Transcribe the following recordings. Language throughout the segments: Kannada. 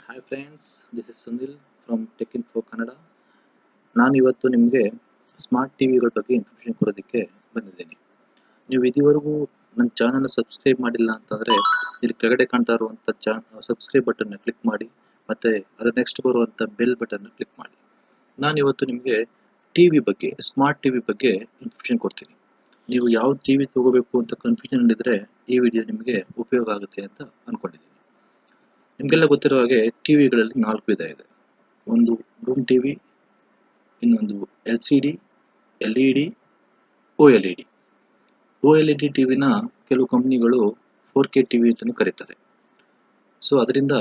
Hi friends, this is Sunil from Tech Info Kannada. ನಾನು ಇವತ್ತು ನಿಮಗೆ ಸ್ಮಾರ್ಟ್ ಟಿವಿಗಳ ಬಗ್ಗೆ ಇನ್ಫಾರ್ಮೇಷನ್ ಕೊಡೋದಕ್ಕೆ ಬಂದಿದ್ದೀನಿ. ನೀವು ಇದುವರೆಗೂ ನನ್ನ ಚಾನಲ್ನ ಸಬ್ಸ್ಕ್ರೈಬ್ ಮಾಡಿಲ್ಲ ಅಂತಂದರೆ ಇಲ್ಲಿ ಕೆಳಗಡೆ ಕಾಣ್ತಾ ಇರುವಂಥ ಸಬ್ಸ್ಕ್ರೈಬ್ ಬಟನ್ನ ಕ್ಲಿಕ್ ಮಾಡಿ ಮತ್ತು ಅದರ ನೆಕ್ಸ್ಟ್ ಬರುವಂಥ ಬೆಲ್ ಬಟನ್ನ ಕ್ಲಿಕ್ ಮಾಡಿ. ನಾನು ಇವತ್ತು ನಿಮಗೆ ಟಿವಿ ಬಗ್ಗೆ, ಸ್ಮಾರ್ಟ್ ಟಿವಿ ಬಗ್ಗೆ ಇನ್ಫಾರ್ಮೇಷನ್ ಕೊಡ್ತೀನಿ. ನೀವು ಯಾವ ಟಿವಿ ತಗೋಬೇಕು ಅಂತ ಕನ್ಫ್ಯೂಷನ್ ಇದ್ದರೆ ಈ ವಿಡಿಯೋ ನಿಮಗೆ ಉಪಯೋಗ ಆಗುತ್ತೆ ಅಂತ ಅಂದ್ಕೊಂಡಿದ್ದೀನಿ. ನಿಮಗೆಲ್ಲ ಗೊತ್ತಿರೋ ಹಾಗೆ ಟಿವಿಗಳಲ್ಲಿ 4 ವಿಧ ಇದೆ. ಒಂದು ಡೂಮ್ ಟಿವಿ, ಇನ್ನೊಂದು LCD, LED, OLED. OLED ಟಿವಿನ ಕೆಲವು ಕಂಪ್ನಿಗಳು 4K ಟಿವಿ ಅಂತಲೂ ಕರೀತಾರೆ. ಸೊ ಅದರಿಂದ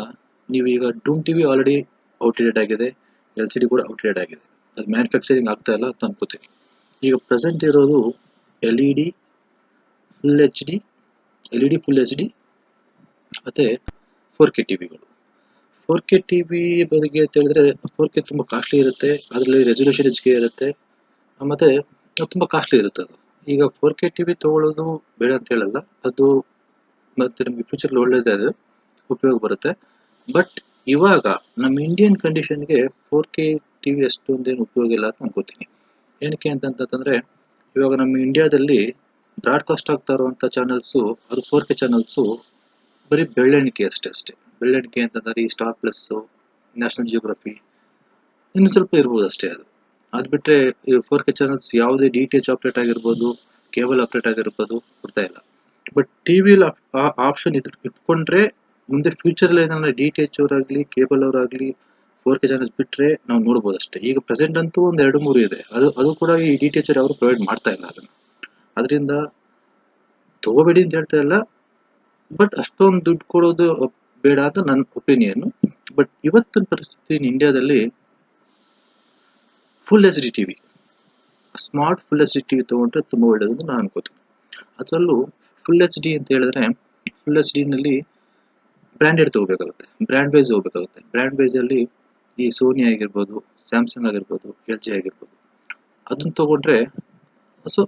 ನೀವೀಗ ಡೂಮ್ ಟಿವಿ ಆಲ್ರೆಡಿ ಔಟ್ಡೇಟೆಡ್ ಆಗಿದೆ, LCD ಕೂಡ ಔಟ್ಡೇಟೆಡ್ ಆಗಿದೆ. ಅದು ಮ್ಯಾನುಫ್ಯಾಕ್ಚರಿಂಗ್ ಆಗ್ತಾ ಇಲ್ಲ ಅಂತ ಅನ್ಕೋತೀನಿ. ಈಗ ಪ್ರೆಸೆಂಟ್ ಇರೋದು LED, Full HD ಮತ್ತು 4K ಟಿವಿಗಳು. 4K ಟಿವಿ ಬಗ್ಗೆ ಅಂತ ಹೇಳಿದ್ರೆ 4K ತುಂಬ ಕಾಸ್ಟ್ಲಿ ಇರುತ್ತೆ, ಅದರಲ್ಲಿ ರೆಸಲ್ಯೂಷನ್ ಹೆಚ್ಚಿಗೆ ಇರುತ್ತೆ, ಮತ್ತು ತುಂಬ ಕಾಸ್ಟ್ಲಿ ಇರುತ್ತೆ ಅದು. ಈಗ 4K ಟಿವಿ ತೊಗೊಳ್ಳೋದು ಬೇಡ ಅಂತ ಹೇಳಲ್ಲ, ಅದು ಮತ್ತು ನಮಗೆ ಫ್ಯೂಚರ್ಲಿ ಒಳ್ಳೆಯದೇ, ಅದು ಉಪಯೋಗ ಬರುತ್ತೆ. ಬಟ್ ಇವಾಗ ನಮ್ಮ ಇಂಡಿಯನ್ ಕಂಡೀಷನ್ಗೆ 4K ಟಿವಿ ಅಷ್ಟೊಂದೇನು ಉಪಯೋಗ ಇಲ್ಲ ಅಂತ ಅನ್ಕೋತೀನಿ. ಏನಕ್ಕೆ ಅಂತಂತಂದರೆ ಇವಾಗ ನಮ್ಮ ಇಂಡಿಯಾದಲ್ಲಿ ಬ್ರಾಡ್ಕಾಸ್ಟ್ ಆಗ್ತಾ ಇರುವಂಥ ಚಾನಲ್ಸು, ಅದು 4K ಚಾನಲ್ಸು ಬರೀ ಬೆಳ್ಳೆಣಿಕೆ ಅಷ್ಟೇ. ಬೆಳ್ಳೆಣಿಕೆ ಅಂತಂದರೆ ಈ ಸ್ಟಾರ್ ಪ್ಲಸ್ಸು, ನ್ಯಾಷನಲ್ ಜಿಯೋಗ್ರಫಿ, ಇನ್ನು ಸ್ವಲ್ಪ ಇರ್ಬೋದು ಅಷ್ಟೇ. ಅದು ಬಿಟ್ಟರೆ ಈ 4K ಚಾನಲ್ಸ್ ಯಾವುದೇ DTH ಆಪ್ರೇಟ್ ಆಗಿರ್ಬೋದು, ಕೇಬಲ್ ಆಪ್ರೇಟ್ ಆಗಿರ್ಬೋದು ಬರ್ತಾ ಇಲ್ಲ. ಬಟ್ ಟಿ ವಿಲಿ ಆ ಆಪ್ಷನ್ ಇಟ್ಕೊಂಡ್ರೆ ಮುಂದೆ ಫ್ಯೂಚರಲ್ಲಿ ಏನಾದ್ರು DTH ಅವರಾಗಲಿ, ಕೇಬಲ್ ಅವರಾಗಲಿ 4K ಚಾನಲ್ಸ್ ಬಿಟ್ಟರೆ ನಾವು ನೋಡ್ಬೋದು ಅಷ್ಟೇ. ಈಗ ಪ್ರೆಸೆಂಟ್ ಅಂತೂ ಒಂದು 2-3 ಇದೆ, ಅದು ಕೂಡ ಈ DTH ಅವರು ಪ್ರೊವೈಡ್ ಮಾಡ್ತಾ ಇಲ್ಲ ಅದನ್ನು. ಅದರಿಂದ ತಗೋಬೇಡಿ ಅಂತ ಹೇಳ್ತಾ ಇಲ್ಲ, ಬಟ್ ಅಷ್ಟೊಂದು ದುಡ್ಡು ಕೊಡೋದು ಬೇಡ ಅಂತ ನನ್ನ ಒಪಿನಿಯನ್ನು. ಬಟ್ ಇವತ್ತಿನ ಪರಿಸ್ಥಿತಿ ಇಂಡಿಯಾದಲ್ಲಿ full HD TV, smart full HD TV ತೊಗೊಂಡ್ರೆ ತುಂಬ ಒಳ್ಳೆಯದು ಅಂತ ನಾನು ಅನ್ಕೋತೀನಿ. ಅದರಲ್ಲೂ ಫುಲ್ HD ಅಂತ ಹೇಳಿದ್ರೆ ಫುಲ್ HD ಬ್ರ್ಯಾಂಡೆಡ್ ತೊಗೋಬೇಕಾಗುತ್ತೆ, ಬ್ರ್ಯಾಂಡ್ ವೈಸ್ ಹೋಗ್ಬೇಕಾಗುತ್ತೆ. ಬ್ರ್ಯಾಂಡ್ ವೈಸಲ್ಲಿ ಈ ಸೋನಿ ಆಗಿರ್ಬೋದು, ಸ್ಯಾಮ್ಸಂಗ್ ಆಗಿರ್ಬೋದು, LG ಆಗಿರ್ಬೋದು, ಅದನ್ನು ತೊಗೊಂಡ್ರೆ ಸೊ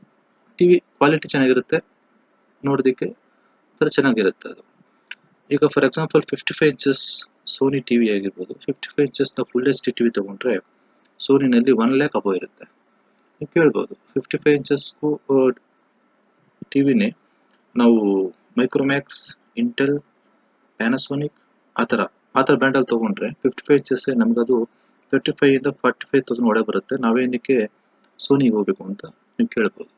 ಟಿವಿ ಕ್ವಾಲಿಟಿ ಚೆನ್ನಾಗಿರುತ್ತೆ, ನೋಡೋದಕ್ಕೆ ಒಂಥರ ಚೆನ್ನಾಗಿರುತ್ತೆ ಅದು. ಈಗ for example 55 inches Sony TV ಆಗಿರ್ಬೋದು, 55 ಇಂಚಸ್ನ ಫುಲ್ HD ಟಿವಿ ತೊಗೊಂಡ್ರೆ ಸೋನಿನಲ್ಲಿ 1 ಲ್ಯಾಕ್ ಅಬೋ ಇರುತ್ತೆ. ನೀವು ಕೇಳ್ಬೋದು 55 ಇಂಚಸ್ಗೂ ಟಿವಿನೇ ನಾವು ಮೈಕ್ರೋಮ್ಯಾಕ್ಸ್, ಇಂಟೆಲ್, ಪ್ಯಾನಾಸೋನಿಕ್ ಆ ಥರ ಬ್ರ್ಯಾಂಡಲ್ಲಿ ತೊಗೊಂಡ್ರೆ 55 ಇಂಚಸ್ಸೇ ನಮಗದು 35,000 ಇಂದ 45,000 ಒಳಗೆ ಬರುತ್ತೆ. ನಾವೇನಕ್ಕೆ ಸೋನಿಗೆ ಹೋಗ್ಬೇಕು ಅಂತ ನೀವು ಕೇಳ್ಬೋದು.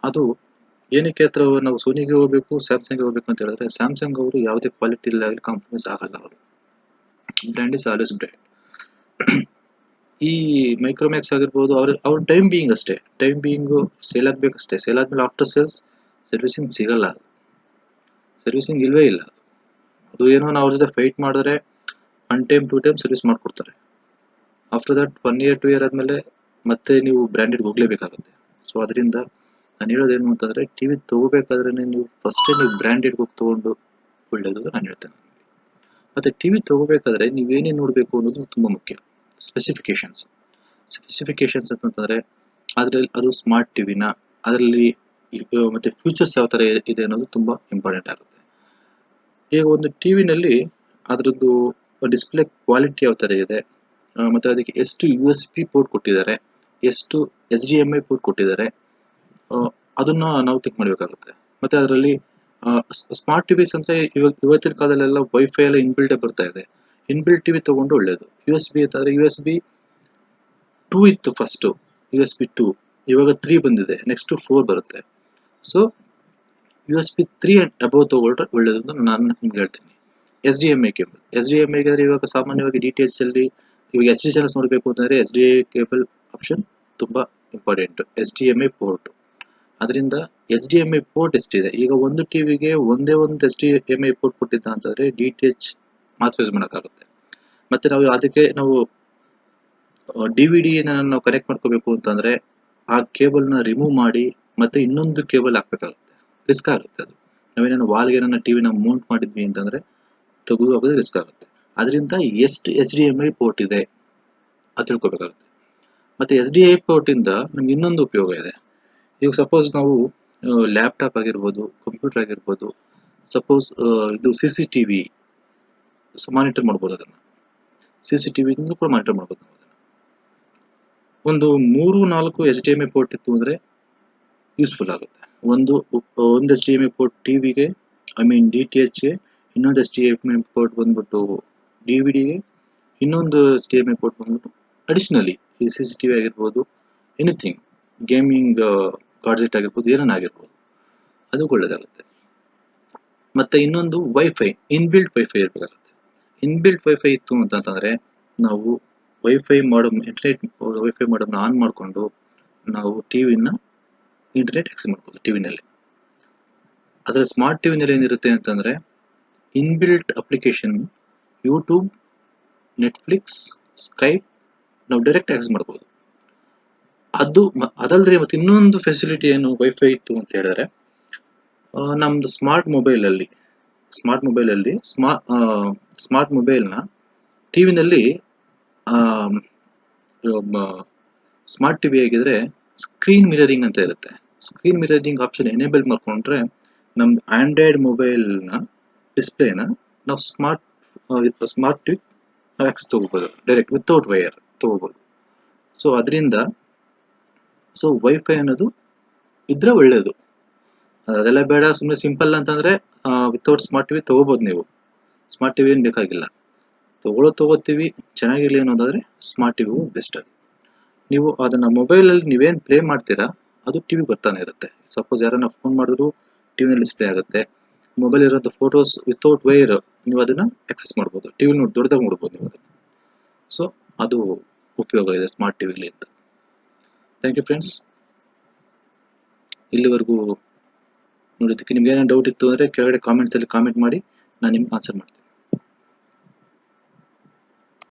ಅದು ಏನಕ್ಕೆ ಹತ್ರ ನಾವು ಸೋನಿಗೆ ಹೋಗ್ಬೇಕು, ಸ್ಯಾಮ್ಸಂಗ್ಗೆ ಹೋಗ್ಬೇಕು ಅಂತ ಹೇಳಿದ್ರೆ, ಸ್ಯಾಮ್ಸಂಗ್ ಅವರು ಯಾವುದೇ ಕ್ವಾಲಿಟಿ ಇಲ್ಲ ಕಾಂಪ್ರಮೈಸ್ ಆಗಲ್ಲ. ಅವರು ಬ್ರ್ಯಾಂಡ್ ಇಸ್ ಆಲ್ವೇಸ್ ಬ್ರ್ಯಾಂಡ್. ಈ ಮೈಕ್ರೋಮ್ಯಾಕ್ಸ್ ಆಗಿರ್ಬೋದು, ಅವ್ರ ಟೈಮ್ ಬೀಯಿಂಗ್ ಅಷ್ಟೇ, ಟೈಮ್ ಬೀಯಿಂಗು ಸೇಲ್ ಆಗಬೇಕಷ್ಟೇ. ಸೇಲ್ ಆದಮೇಲೆ ಆಫ್ಟರ್ ಸೇಲ್ಸ್ ಸರ್ವಿಸಿಂಗ್ ಸಿಗಲ್ಲ, ಅದು ಸರ್ವಿಸಿಂಗ್ ಇಲ್ಲವೇ ಇಲ್ಲ. ಅದು ಏನೋ ನಾವು ಅವ್ರ ಜೊತೆ ಫೈಟ್ ಮಾಡಿದ್ರೆ 1 ಟೈಮ್ 2 ಟೈಮ್ ಸರ್ವಿಸ್ ಮಾಡಿಕೊಡ್ತಾರೆ. ಆಫ್ಟರ್ ದಟ್ 1 ಇಯರ್ 2 ಇಯರ್ ಆದಮೇಲೆ ಮತ್ತೆ ನೀವು ಬ್ರ್ಯಾಂಡೆಡ್ಗೆ ಹೋಗಲೇಬೇಕಾಗುತ್ತೆ. ಸೊ ಅದರಿಂದ ನಾನು ಹೇಳೋದೇನು ಅಂತಂದರೆ, ಟಿವಿ ತೊಗೋಬೇಕಾದ್ರೆ ನೀವು ಫಸ್ಟೇ ನೀವು ಬ್ರ್ಯಾಂಡೆಡ್ಗೆ ಹೋಗಿ ತೊಗೊಂಡು ಒಳ್ಳೆಯದು ನಾನು ಹೇಳ್ತೇನೆ. ಮತ್ತು ಟಿವಿ ತೊಗೋಬೇಕಾದ್ರೆ ನೀವೇನೇನು ನೋಡಬೇಕು ಅನ್ನೋದು ತುಂಬ ಮುಖ್ಯ. ಸ್ಪೆಸಿಫಿಕೇಶನ್ಸ್ ಅಂತಂದರೆ ಅದರಲ್ಲಿ ಅದು ಸ್ಮಾರ್ಟ್ ಟಿವಿನ, ಅದರಲ್ಲಿ ಮತ್ತು ಫ್ಯೂಚರ್ಸ್ ಯಾವ ಥರ ಇದೆ ಅನ್ನೋದು ತುಂಬ ಇಂಪಾರ್ಟೆಂಟ್ ಆಗುತ್ತೆ. ಈಗ ಒಂದು ಟಿವಿನಲ್ಲಿ ಅದರದ್ದು ಡಿಸ್ಪ್ಲೇ ಕ್ವಾಲಿಟಿ ಯಾವ ಥರ ಇದೆ, ಮತ್ತು ಅದಕ್ಕೆ ಎಷ್ಟು USB ಪೋರ್ಟ್ ಕೊಟ್ಟಿದ್ದಾರೆ, ಎಷ್ಟು HDMI ಪೋರ್ಟ್ ಕೊಟ್ಟಿದ್ದಾರೆ, ಅದನ್ನು ನಾವು ಚೆಕ್ ಮಾಡಬೇಕಾಗುತ್ತೆ. ಮತ್ತು ಅದರಲ್ಲಿ ಸ್ಮಾರ್ಟ್ ಟಿವಿಸ್ ಅಂದರೆ ಇವತ್ತಿನ ಕಾಲದಲ್ಲೆಲ್ಲ ವೈಫೈ ಎಲ್ಲ ಇನ್ಬಿಲ್ಟೇ ಬರ್ತಾ ಇದೆ. ಇನ್ಬಿಲ್ಟ್ ಟಿವಿ ತೊಗೊಂಡು ಒಳ್ಳೆಯದು. USB ಅಂತಂದರೆ USB 2 ಇತ್ತು ಫಸ್ಟು, USB 2, ಇವಾಗ 3 ಬಂದಿದೆ, ನೆಕ್ಸ್ಟು 4 ಬರುತ್ತೆ. ಸೊ USB 3 ಆ್ಯಂಡ್ ಅಬೌವ್ ತೊಗೊಳ್ರೆ ಒಳ್ಳೆಯದು ಅಂತ ನಾನು ನಿಮ್ಗೆ ಹೇಳ್ತೀನಿ. HDMI ಕೇಬಲ್, HDMI ಅಂದರೆ ಇವಾಗ ಸಾಮಾನ್ಯವಾಗಿ DTH ಅಲ್ಲಿ ಇವಾಗ HD ಚಾನಲ್ಸ್ ನೋಡಬೇಕು ಅಂತಂದರೆ HDMI ಕೇಬಲ್ ಆಪ್ಷನ್ ತುಂಬ ಇಂಪಾರ್ಟೆಂಟು. HDMI ಪೋರ್ಟು, ಅದರಿಂದ HDMI ಪೋರ್ಟ್ ಎಷ್ಟಿದೆ, ಈಗ ಒಂದು ಟಿವಿಗೆ ಒಂದೇ ಒಂದು HDMI ಪೋರ್ಟ್ ಕೊಟ್ಟಿದ್ದ ಅಂತಂದರೆ DTH ಮಾತ್ರ ಯೂಸ್ ಮಾಡೋಕ್ಕಾಗುತ್ತೆ. ಮತ್ತು ನಾವು ಅದಕ್ಕೆ ನಾವು DVD ನಾವು ಕನೆಕ್ಟ್ ಮಾಡ್ಕೋಬೇಕು ಅಂತಂದರೆ ಆ ಕೇಬಲ್ನ ರಿಮೂವ್ ಮಾಡಿ ಮತ್ತು ಇನ್ನೊಂದು ಕೇಬಲ್ ಹಾಕಬೇಕಾಗುತ್ತೆ, ರಿಸ್ಕ್ ಆಗುತ್ತೆ. ಅದು ನಾವೇನೋ ವಾಲ್ಗೆ ನನ್ನ ಟಿವಿನ ಮೌಂಟ್ ಮಾಡಿದ್ವಿ ಅಂತಂದರೆ ತೆಗೆದು ಹಾಕೋದು ರಿಸ್ಕ್ ಆಗುತ್ತೆ. ಅದರಿಂದ ಎಷ್ಟು HDMI ಪೋರ್ಟ್ ಇದೆ ಅದು ತಿಳ್ಕೊಬೇಕಾಗುತ್ತೆ. ಮತ್ತು HDMI ಪೋರ್ಟಿಂದ ನಮ್ಗೆ ಇನ್ನೊಂದು ಉಪಯೋಗ ಇದೆ. ಈಗ ಸಪೋಸ್ ನಾವು ಲ್ಯಾಪ್ಟಾಪ್ ಆಗಿರ್ಬೋದು, ಕಂಪ್ಯೂಟರ್ ಆಗಿರ್ಬೋದು, ಸಪೋಸ್ ಇದು CCTV ಮಾನಿಟರ್ ಮಾಡ್ಬೋದು ಅದನ್ನು. CCTV ಕೂಡ ಮಾನಿಟರ್ ಮಾಡ್ಬೋದು ನಾವು ಅದನ್ನು. ಒಂದು 3-4 HDMI ಪೋರ್ಟ್ ಇತ್ತು ಅಂದರೆ ಯೂಸ್ಫುಲ್ ಆಗುತ್ತೆ. ಒಂದು HDMI ಪೋರ್ಟ್ ಟಿವಿಗೆ, DTHಗೆ, ಇನ್ನೊಂದು HDMI ಪೋರ್ಟ್ ಬಂದ್ಬಿಟ್ಟು DVD-ಗೆ, ಇನ್ನೊಂದು HDMI ಪೋರ್ಟ್ ಬಂದ್ಬಿಟ್ಟು ಅಡಿಷನಲಿ ಈ CCTV ಆಗಿರ್ಬೋದು, ಎನಿಥಿಂಗ್ ಗೇಮಿಂಗ್ ಗಾಡ್ಜೆಟ್ ಆಗಿರ್ಬೋದು, ಏನಾಗಿರ್ಬೋದು, ಅದು ಒಳ್ಳೆಯದಾಗುತ್ತೆ. ಮತ್ತೆ ಇನ್ನೊಂದು ವೈಫೈ, ಇನ್ಬಿಲ್ಟ್ ವೈಫೈ ಇರಬೇಕಾಗುತ್ತೆ. ಇನ್ಬಿಲ್ಟ್ ವೈಫೈ ಇತ್ತು ಅಂತಂದರೆ ನಾವು ವೈಫೈ ಮಾಡಮ್, ಇಂಟರ್ನೆಟ್ ವೈಫೈ ಮಾಡಮ್ನ ಆನ್ ಮಾಡಿಕೊಂಡು ನಾವು ಟಿವಿನ ಇಂಟರ್ನೆಟ್ ಆಕ್ಸೆಸ್ ಮಾಡ್ಬೋದು ಟಿವಿನಲ್ಲಿ. ಅದರ ಸ್ಮಾರ್ಟ್ ಟಿವಿನಲ್ಲಿ ಏನಿರುತ್ತೆ ಅಂತಂದರೆ inbuilt application YouTube, Netflix, Skype ನಾವು ಡೈರೆಕ್ಟ್ ಆಕ್ಸೆಸ್ ಮಾಡ್ಬೋದು. ಅದಲ್ಲದೆ ಮತ್ತು ಇನ್ನೊಂದು ಫೆಸಿಲಿಟಿ ಏನು ವೈಫೈ ಇತ್ತು ಅಂತ ಹೇಳಿದ್ರೆ, ನಮ್ಮದು ಸ್ಮಾರ್ಟ್ ಮೊಬೈಲಲ್ಲಿ ಸ್ಮಾರ್ಟ್ ಮೊಬೈಲ್ನ ಟಿವಿನಲ್ಲಿ ಸ್ಮಾರ್ಟ್ ಟಿವಿ ಆಗಿದ್ರೆ ಸ್ಕ್ರೀನ್ ಮಿರರಿಂಗ್ ಅಂತ ಇರುತ್ತೆ. ಸ್ಕ್ರೀನ್ ಮಿರರಿಂಗ್ ಆಪ್ಷನ್ ಎನೇಬಲ್ ಮಾಡ್ಕೊಂಡ್ರೆ ನಮ್ದು ಆಂಡ್ರಾಯ್ಡ್ ಮೊಬೈಲ್ನ ಡಿಸ್ಪ್ಲೇನ ನಾವು ಸ್ಮಾರ್ಟ್ ಟಿವಿ ಆಕ್ಸೆಸ್ ತಗೋಬೋದು, ಡೈರೆಕ್ಟ್ ವಿತೌಟ್ ವೈರ್ ತಗೋಬೋದು. ಸೊ ಅದರಿಂದ ವೈಫೈ ಅನ್ನೋದು ಇದ್ರೆ ಒಳ್ಳೆಯದು. ಅದೆಲ್ಲ ಬೇಡ, ಸುಮ್ಮನೆ ಸಿಂಪಲ್ ಅಂತಂದರೆ ವಿತೌಟ್ ಸ್ಮಾರ್ಟ್ ಟಿವಿ ತೊಗೋಬೋದು. ನೀವು ಸ್ಮಾರ್ಟ್ ಟಿವಿ ಏನು ಬೇಕಾಗಿಲ್ಲ, ತೊಗೋತೀವಿ ಚೆನ್ನಾಗಿರಲಿ ಅನ್ನೋದಾದರೆ ಸ್ಮಾರ್ಟ್ ಟಿವಿಗೂ ಬೆಸ್ಟ್ ಆಗಿ. ನೀವು ಅದನ್ನು ಮೊಬೈಲಲ್ಲಿ ನೀವೇನು ಪ್ಲೇ ಮಾಡ್ತೀರಾ ಅದು ಟಿವಿ ಬರ್ತಾನೆ ಇರುತ್ತೆ. ಸಪೋಸ್ ಯಾರನ್ನ ಫೋನ್ ಮಾಡಿದ್ರು ಟಿವಿನಲ್ಲಿ ಡಿಸ್ಪ್ಲೇ ಆಗುತ್ತೆ. ಮೊಬೈಲ್ ಇರೋಂಥ ಫೋಟೋಸ್ ವಿತೌಟ್ ವೈರ್ ನೀವು ಅದನ್ನು ಆಕ್ಸೆಸ್ ಮಾಡ್ಬೋದು, ಟಿವಿ ದೊಡ್ಡದಾಗಿ ನೋಡ್ಬೋದು ನೀವು ಅದನ್ನು. ಸೊ ಅದು ಉಪಯೋಗ ಇದೆ ಸ್ಮಾರ್ಟ್ ಟಿವಿಲಿ ಅಂತ. Thank you friends. ಇಲ್ಲಿವರೆಗೂ ನೋಡಿದ್ದಕ್ಕೆ ನಿಮ್ಗೆ ಏನೇನು ಡೌಟ್ ಇತ್ತು ಅಂದರೆ ಕೆಳಗಡೆ ಕಾಮೆಂಟ್ಸಲ್ಲಿ ಕಾಮೆಂಟ್ ಮಾಡಿ, ನಾನು ನಿಮ್ಗೆ ಆನ್ಸರ್ ಮಾಡ್ತೀನಿ.